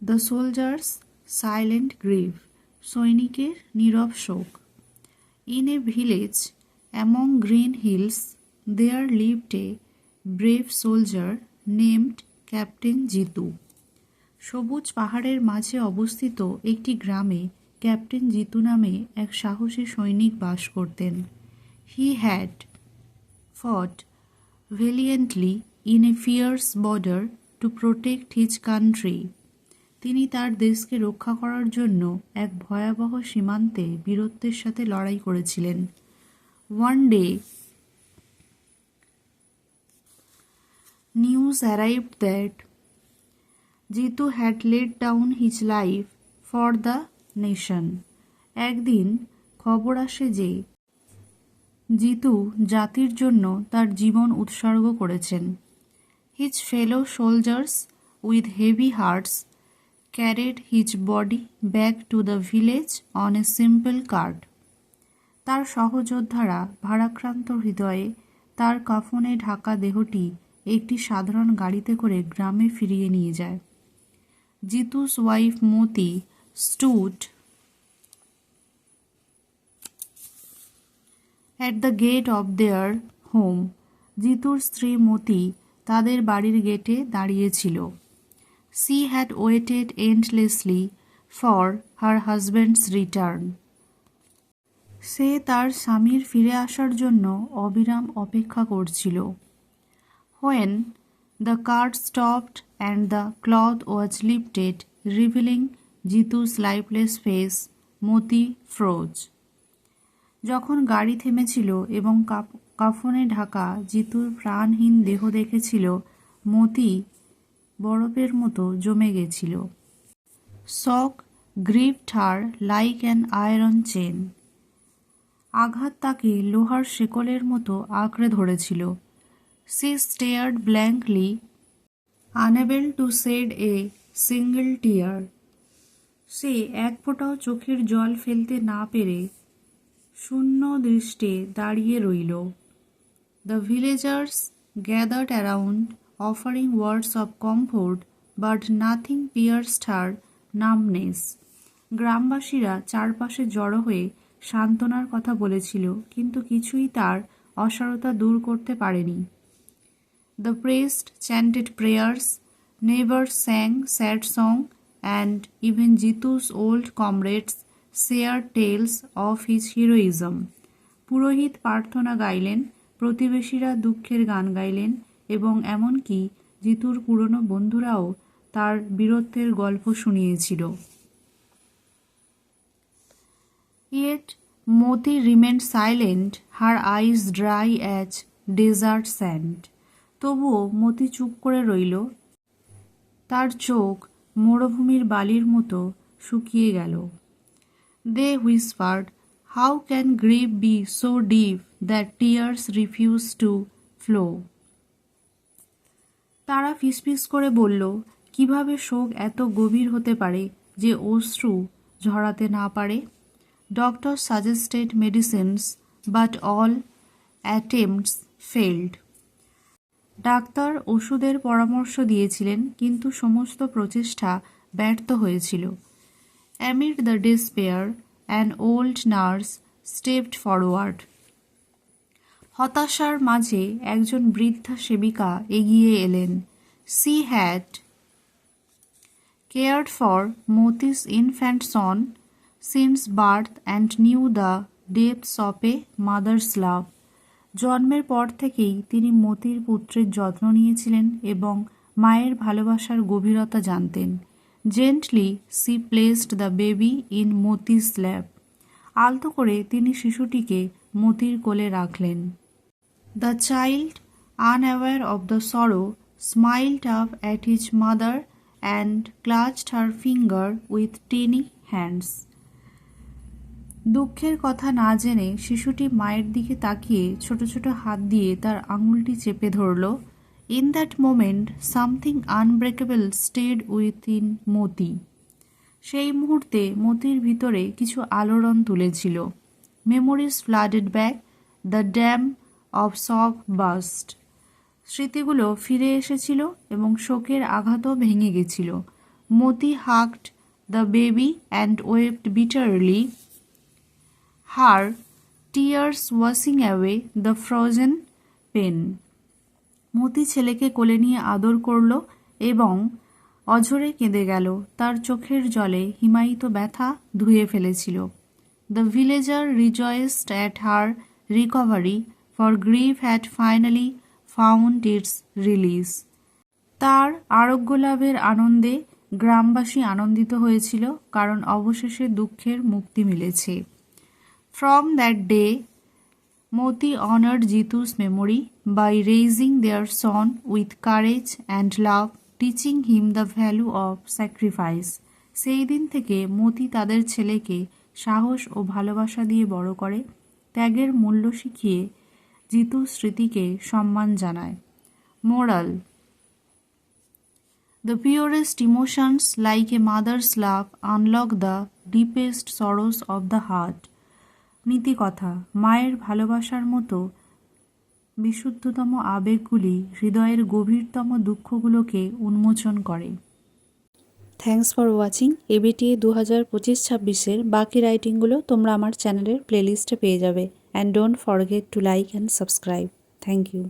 The soldiers silent grieve, সৈনিকের নীরব শোক। In a village among green hills there lived a brave soldier named captain Jitu. সবুজ পাহাড়ের মাঝে অবস্থিত একটি গ্রামে ক্যাপ্টেন জিতু নামে এক সাহসী সৈনিক বাস করতেন। He had fought valiantly in a fierce border to protect his country. তিনি তার দেশকে রক্ষা করার জন্য এক ভয়াবহ সীমান্তে বীরত্বের সাথে লড়াই করেছিলেন। One day news arrived that Jitu had laid down his life for the nation. একদিন খবর আসে যে জিতু জাতির জন্য তার জীবন উৎসর্গ করেছেন। His fellow soldiers with heavy hearts carried his body back to the village on a simple cart. তার সহযোদ্ধারা ভারাক্রান্ত হৃদয়ে তার কাফনে ঢাকা দেহটি একটি সাধারণ গাড়িতে করে গ্রামে ফিরিয়ে নিয়ে যায়। জিতু's wife Moti stood at the gate of their home. জিতুর স্ত্রী মতি তাদের বাড়ির গেটে দাঁড়িয়েছিল। She had waited endlessly for her husband's return. সে তার স্বামীর ফিরে আসার জন্য অবিরাম অপেক্ষা করছিল। When the cart stopped and the cloth was lifted, revealing জিতু's lifeless face, Moti froze. যখন গাড়ি থেমেছিল এবং কাফনে ঢাকা জিতুর প্রাণহীন দেহ দেখেছিল, মতি বরফের মতো জমে গেছিল। Shock grieved her like an iron chain. আঘাত তাকে লোহার শেকলের মতো আঁকড়ে ধরেছিল। She stared blankly, unable to shed a single tear. সে এক ফোঁটাও চোখের জল ফেলতে না পেরে শূন্য দৃষ্টে দাঁড়িয়ে রইল। The villagers gathered around, offering words of comfort, but nothing pierced her numbness. গ্রামবাসীরা চারপাশে জড়ো হয়ে সান্ত্বনার কথা বলেছিল, কিন্তু কিছুই তার অসারতা দূর করতে পারেনি। The priest chanted prayers, neighbors sang sad song, and even Jitu's old comrades shared tales of his heroism. পুরোহিত প্রার্থনা গাইলেন, প্রতিবেশীরা দুঃখের গান গাইলেন এবং এমনকি জিতুর পুরনো বন্ধুরাও তার বীরত্বের গল্প শুনিয়েছিল। Yet Moti remained silent, her eyes dry as desert sand. তবুও মতি চুপ করে রইল। তার চোখ মরুভূমির বালির মতো শুকিয়ে গেল। They whispered, "How can grief be so deep that tears refuse to flow?" তারা ফিসফিস করে বলল, কিভাবে শোক এত গভীর হতে পারে যে অশ্রু ঝরাতে না পারে? Doctors suggested medicines, but all attempts failed. Doctor ওষুধের পরামর্শ দিয়েছিলেন, কিন্তু সমস্ত প্রচেষ্টা ব্যর্থ হয়েছিল। Amid the despair, an old nurse stepped forward. হতাশার মাঝে একজন বৃদ্ধা সেবিকা এগিয়ে এলেন। She had cared for Moti's infant son since birth and knew the depths of a mother's love. জন্মের পর থেকেই তিনি মতির পুত্রের যত্ন নিয়েছিলেন এবং মায়ের ভালোবাসার গভীরতা জানতেন। Gently she placed the baby in Moti's lap. আলতো করে তিনি শিশুটিকে মতির কোলে রাখলেন। The child, unaware of the sorrow, smiled up at his mother and clutched her finger with tiny hands. দুঃখের কথা না জেনে শিশুটি মায়ের দিকে তাকিয়ে ছোট ছোট হাত দিয়ে তার আঙুলটি চেপে ধরল। In that moment something unbreakable stirred within Moti. সেই মুহূর্তে মতির ভিতরে কিছু আলোড়ন তুলেছিল। Memories flooded back, the dam of shock burst. স্মৃতিগুলো ফিরে এসেছিল এবং শোকের আঘাতও ভেঙে গেছিল। Moti hugged the baby and wept bitterly, her tears washing away the frozen pain. মতি ছেলেকে কোলে নিয়ে আদর করল এবং অঝরে কেঁদে গেল। তার চোখের জলে হিমায়িত ব্যথা ধুয়ে ফেলেছিল। The villager rejoiced at her recovery, for grief had finally found its release. তার আরোগ্য লাভের আনন্দে গ্রামবাসী আনন্দিত হয়েছিল, কারণ অবশেষে দুঃখের মুক্তি মিলেছে। From that day, Moti honored Jitu's memory by raising their son with courage and love, teaching him the value of sacrifice. সেই দিন থেকে মতি তাদের ছেলেকে সাহস ও ভালোবাসা দিয়ে বড় করে, ত্যাগের মূল্য শিখিয়ে জিতুর স্মৃতিকে সম্মান জানায়। Moral: The purest emotions, like a mother's love, unlock the deepest sorrows of the heart. নীতিকথা: মায়ের ভালোবাসার মতো বিশুদ্ধতম আবেগগুলি হৃদয়ের গভীরতম দুঃখগুলোকে উন্মোচন করে। Thanks for watching. এবিটিএ 2025-26 বাকি রাইটিংগুলো তোমরা আমার চ্যানেলের প্লেলিস্টে পেয়ে যাবে। And don't forget to like and subscribe. Thank you.